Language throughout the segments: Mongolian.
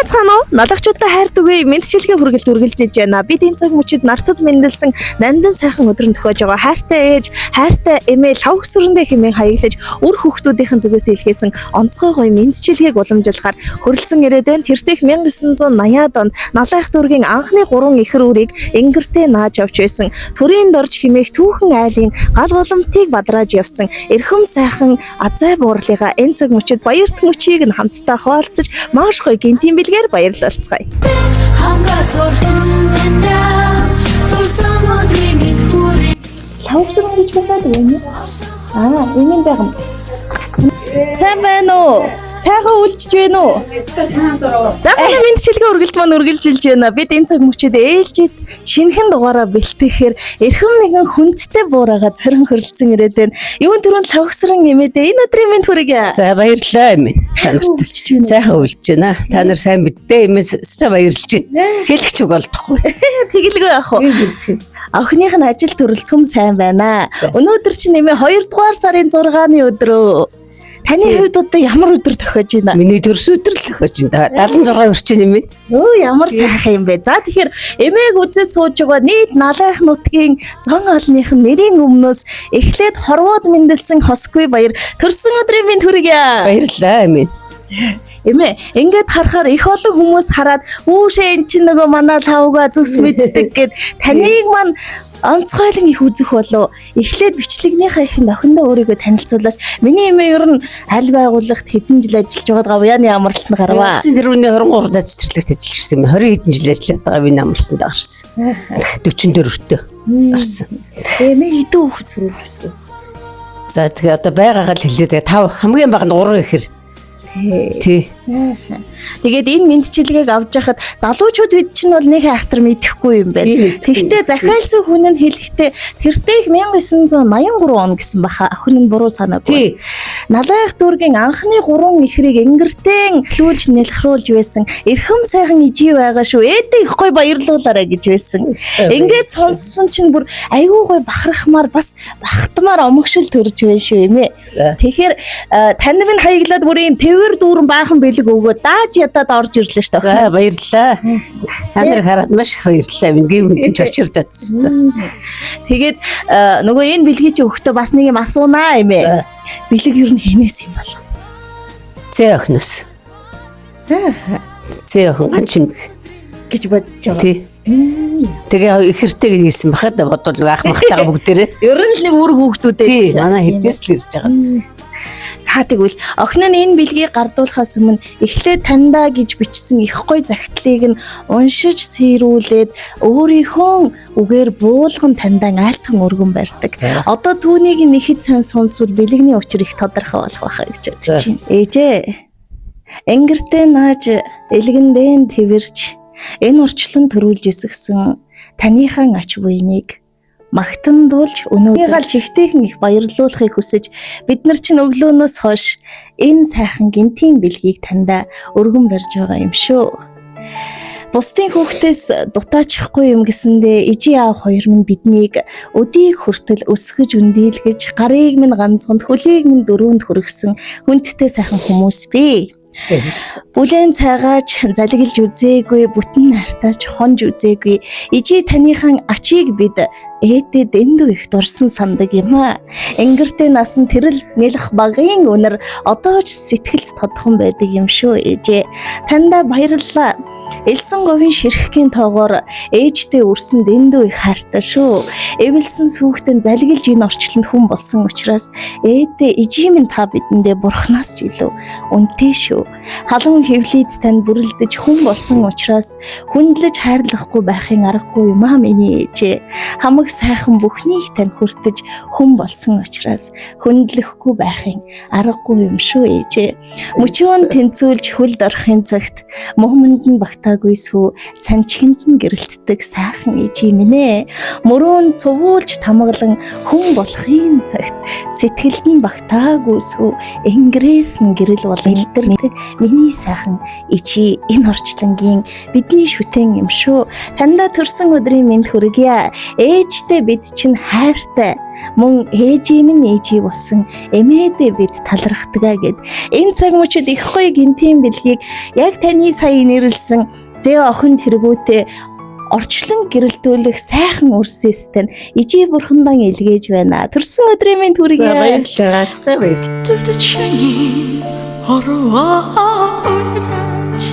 Цаана налгачуудаа хайртугай мэдчилгээ хүргэлт үргэлжиж байна. Бид энэ цаг мөчид нартад мэндэлсэн нандан сайхан өдрөнд төхөж байгаа хайртай ээж, хайртай эмээ лав өсвөрөндөө хэмээн хаяглаж үр хүүхдүүдийн зүгээс илгээсэн онцгой гоё мэдчилгээг уламжлахаар хөрөлцөн ирээд байна. Тэртех 1980-ад онд Налайх дүүргийн анхны 3 ихэр үрийг энгэртээ нааж авч байсан. Төрийн дорж хэмээх түүхэн айлын гал голомтыг бадрааж явсан. Эрхэм сайхан азай буурлыга энэ цаг мөчид баярт мөчийг нь хамтдаа хуваалцаж маш гоё гинтийн бэлгээр баярлалцгаая. Лавсрын гэж байна уу? Эмийн байгам. Сайн байна уу? Сайхан үлжиж байна уу? За энэ мэдчилгээ үргэлж маань үргэлжилж байна. Бид энэ цаг мөчид ээлжид шинэхэн дугаараа бэлтгэхээр эрхэм нэгэн хүндтэй буурайгаа цорин хөрөлцөн ирээд байна. Юун түрүүнд лавсран нэмэдэ энэ өдрийн мэнд хүргэе. За баярлалаа эмээ. Сайхан үлжиж байна. Та нар сайн мэддээ эмээс баярлж байна. Хэлэх үг олдохгүй. Тэгэлгүй яах вэ? Охиных нь ажил төрөл цөм сайн байна. Өнөөдөр чинь нэмээ 2 дугаар сарын 6-ны өдрөө. Таны хувьд одоо ямар өдөр тохиож байна? Миний төрс өдөр л тохиож байна. 76 орчин юм байна. Өө ямар сайхан юм бэ. За тэгэхээр эмээг үзэж сууж байгаа нийт Налайх нутгийн зон олных нь нэрийн өмнөөс эхлээд хорвоод мэндэлсэн хосгүй баяр төрсөн өдрийн мэнд хүргэе. Баярлалаа эмээ. Эмээ ингээд харахаар их олон хүмүүс хараад үүшээ эн чинь нөгөө манай лавга зүс мэддэг гэд таныг маань онцгойлон их үзэх болов. Эхлээд бичлэгнийхаа их нохиндоо өөрийгөө танилцуулаач. Миний эмээ ер нь аль байгууллагт хэдэн жил ажиллаж байгаад уяаны амралтанд гарваа. Тэрүүний 23 заа цэцэрлэгт ажиллаж ирсэн юм. 20 хэдэн жил ажиллаад байгаа миний амралтанд гарсан. 44-т гарсан. Эмээ хэдэн хүүхэд төрүүлсэн? За тэгээ одоо байгаагаа л хэлээд 5 хамгийн бага нь 3 ихэр. Тий. Тэгээд энэ мэдчилгээг авч яхад залуучууд бид чинь бол нэг айхтар мэдэхгүй юм байна. Тэгтээ захиалсан хүн нь хэлэхдээ тэртех 1983 он гэсэн баха. Охин нь буруу санаагүй. Налайх дүүргийн анхны 3 ихрийг энгэртэн төлүүлж нэлхруулж байсан. Эрхэм сайхан ижий байгаа шүү. Ээдээ их гоё баярлуулаарай гэж байсан. Ингээд сонссон чинь бүр айгүй гоё бахархмаар бас бахтмаар омогшил төрж байна шүү эмээ. Тэгэхээр танд минь хаяглаад бүр юм тэвэр дүүрэн баахан бэлэг өгөө дааж ядаад орж ирлээ шүү дээ. За баярлалаа. Та нарыг хараад маш их баярлалаа. Минь гэр бүлийн ч очирдод тест. Тэгээд нөгөө энэ бэлгийг чи өгөхдөө бас нэг юм асуунаа эмээ. Бэлэг ер нь хинээс юм бол? Зээ охноос. Зээ охин ганчим гэж бодож байгаа. Тий. Тэгээ ихэртэй хийсэн бахад бодвол ах махтайгаа бүгдээрээ. Ер нь л нэг үр хүүхдүүдээ. Тий. Манай хэдээс л ирж байгаа. За тэгвэл охин нь энэ бэлгийг гардуулахаас өмнө эхлээд таньдаа гэж бичсэн их гоё загтлыг нь уншиж сэрүүлээд өөрийнхөө үгээр буулган таньдаа айлтхан өргөн барьдаг. Одоо түүнийг нэхэд сайн сонсвол бэлэгний учир их тодорхой болох байхаа гэж бодож байна. Ээжээ. Энгэртээ нааж элгэндэн тэрч энэ урчлан төрүүлж эсгсэн таныхан ач буйныг магтан дуулж өнөөдөр чихтэйхэн их баярлуулахыг хүсэж бид нар чинь өглөөнөөс хойш энэ сайхан гинтийн бэлгийг таньда өргөн барьж байгаа юм шүү. Бусдын хүүхдээс дутаачихгүй юм гэсэндээ ижи аав хоёр минь биднийг өдийг хүртэл өсгөж үндийлгэж гарыг минь ганцганд хөлийг минь дөрөвөнд хүргэсэн хүндтэй сайхан хүмүүс бий. Бүлээн цайгааж залгилж үзээгүй, бүтэн нартаач хонж үзээгүй. Ижи таныхан ачийг бид ээдээ дэндүү их дурсан сандаг юм аа. Энгэртээ насан тэрэл нэлэх багын үнэр одоо ч сэтгэлд тодхон байдаг юм шүү ээжээ. Таньда баярлалаа. Элсэн говийн ширхгийн тоогоор ээжтэй үрсэн дэндүү их хайртай шүү. Эвэлсэн сүхтэн залгилж энэ орчлонд хүн болсон учраас ээдээ ижи минь та бидэндээ бурхнаас ч илүү үнэтэй шүү. Халуун хөвлөд танд бүрлдэж хүн болсон учраас хүндлэж хайрлахгүй байхын аргагүй юм аа миний ээжээ. Хамаг сайхан бүхнийг тань хүртэж хүн болсон учраас хүндлэхгүй байхын аргагүй юм шүү ээжээ. Мөчөөн тэнцүүлж хөлд орохын цагт мөхмөнд нь багтаагүй сүү санчгинд нь гэрэлтдэг сайхан ижи минь ээ. Мөрөөн цувуулж тамгалан хүн болохын цагт сэтгэлд нь багтаагүй сүү энгэрээс нь гэрэл бол илдэрдэг миний сайхан ижи энэ орчлонгийн бидний шүтэн юм шүү. Таньда төрсөн өдрийн мэнд хүргье. Ээжтэй бид чинь хайртай мөн ээжийн минь ээжий болсон эмээдээ бид талархдаг гэд. Энэ цаг мөчид их гоё гинтийн бэлгийг яг таны сая нэрлсэн зээ охин тэргүүтээ орчлон гэрэлтүүлэх сайхан үрсээстэй нь ижи бурхандан илгээж байна. Төрсөн өдрийн минь түргий. Баярлалаа. Баярлалаа. Төвдөчний хорвоо унаж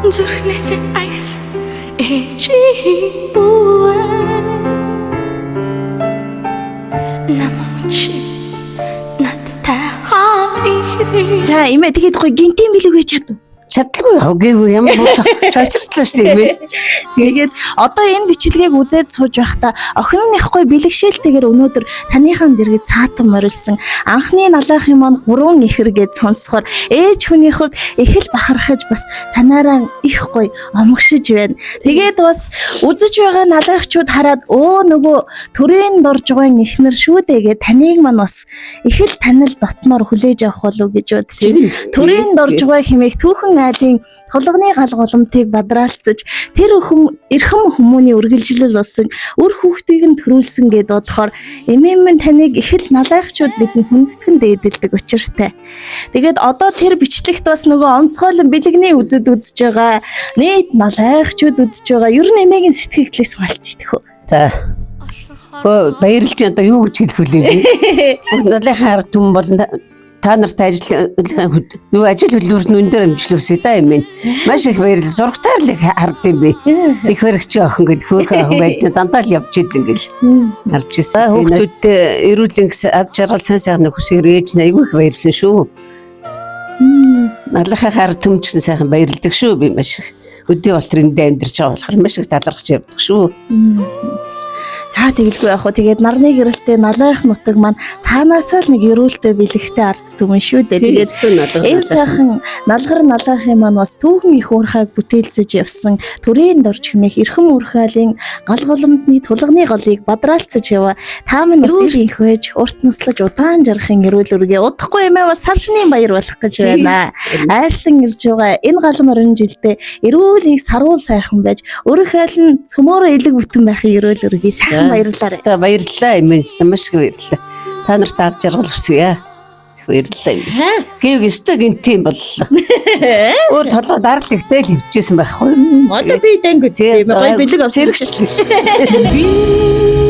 зүрхнээсээ аяс ээжи буэ намч надтай хам ихрээ. За имээ тэгээд гоё гинтийн бэлэг хийж чадв. Чадлагүй яа гээгүй ямар чачиртлаа шүү дээ. Тэгээд одоо энэ бичлэгийг үзээд сууж байхдаа охиноных гоё бэлгшээлтэйгээр өнөөдөр таныхан дэргэд цаатан морилсан анхны налаахын маань 3 ихэр гэж сонсохоор ээж хүний хувьд их л бахархаж бас танаараа их гоё омгшиж байна. Тэгээд бас үзэж байгаа налаахчууд хараад өө нөгөө төрийн дорж байгаа ихнэр шүү дээ гэж таныг маань бас их л танил дотноор хүлээж авах болов гэж бодож байна. Төрийн дорж байгаа хэмээх түүхэн айлын тулганы гал голомтыг бадраалцаж тэр эрхэм хүмүүний үргэлжлэл болсон үр хүүхдийг нь төрүүлсэн гэд бодохоор эмээн минь таныг их л налайхчууд бидэнд хүндэтгэн дээдэлдэг учиртай. Тэгээд одоо тэр бичлэгт бас нөгөө онцгойлон бэлэгний үзэд үзэж байгаа нийт налайхчууд үзэж байгаа ер нь эмээгийн сэтгэгдлээс хуваалцчих хөө. За. Баярлж одоо юу гэж хэлэх вүлээ би. Налайхаа арга түмэн болон та нартай ажил хөдөлмөрт өндөр амжилуулсан да юм байна. Маш их баярлалаа. Зургатаар л хард юм бэ. Их хэрэгч охин гэдэг хөөрхөн охин байдаг. Дандаа л явж идэг ингээл харж ирсэн. Хүүхдүүдтэй эрүүл мэндс аз жаргал сайн сайхан хүсээр ээж нь айгүй их баярлсан шүү. Налахаа хар төмчсөн сайхан баярлдаг шүү би маш их. Өдөө болтрын дэ амьдарч байгаа болохоор маш их талархаж явдаг шүү. За тэгэлгүй яг хөө тэгээд нарны гэрэлтэй налайх нутаг маань цаанаасаа л нэг эрүүлтэй бэлэгтэй ард түмэн шүү дээ. Тэгээд энэ сайхан налгар налайхын маань бас түүхэн их уурхайг бүтээлцэж явсан төрийн дорж хэмээх эрхэм уурхайлын гал голомтны тулганы голыг бадраалцаж яваа. Та минь бас их байж урт наслаж удаан жарахын эрүүл үргээ удахгүй юмээ бас саршны баяр болох гэж байна. Айслан ирж байгаа энэ гал морин жилдээ эрүүлийг саруул сайхан байж өрх айлн цөмөөрөө элэг бүтэн байхын эрүүл үргээ сайхан баярлалаа. Баярлалаа юм маш их баярлалаа. Та нарт ард жаргал хүсье. Баярлалаа юм. Гэвь өстой гинтийн боллоо. Өөр толгой даралт ихтэй л хөвчээсэн байхгүй юу? Одоо би дангу тийм гоё бэлэг авсан хэрэгчлээ.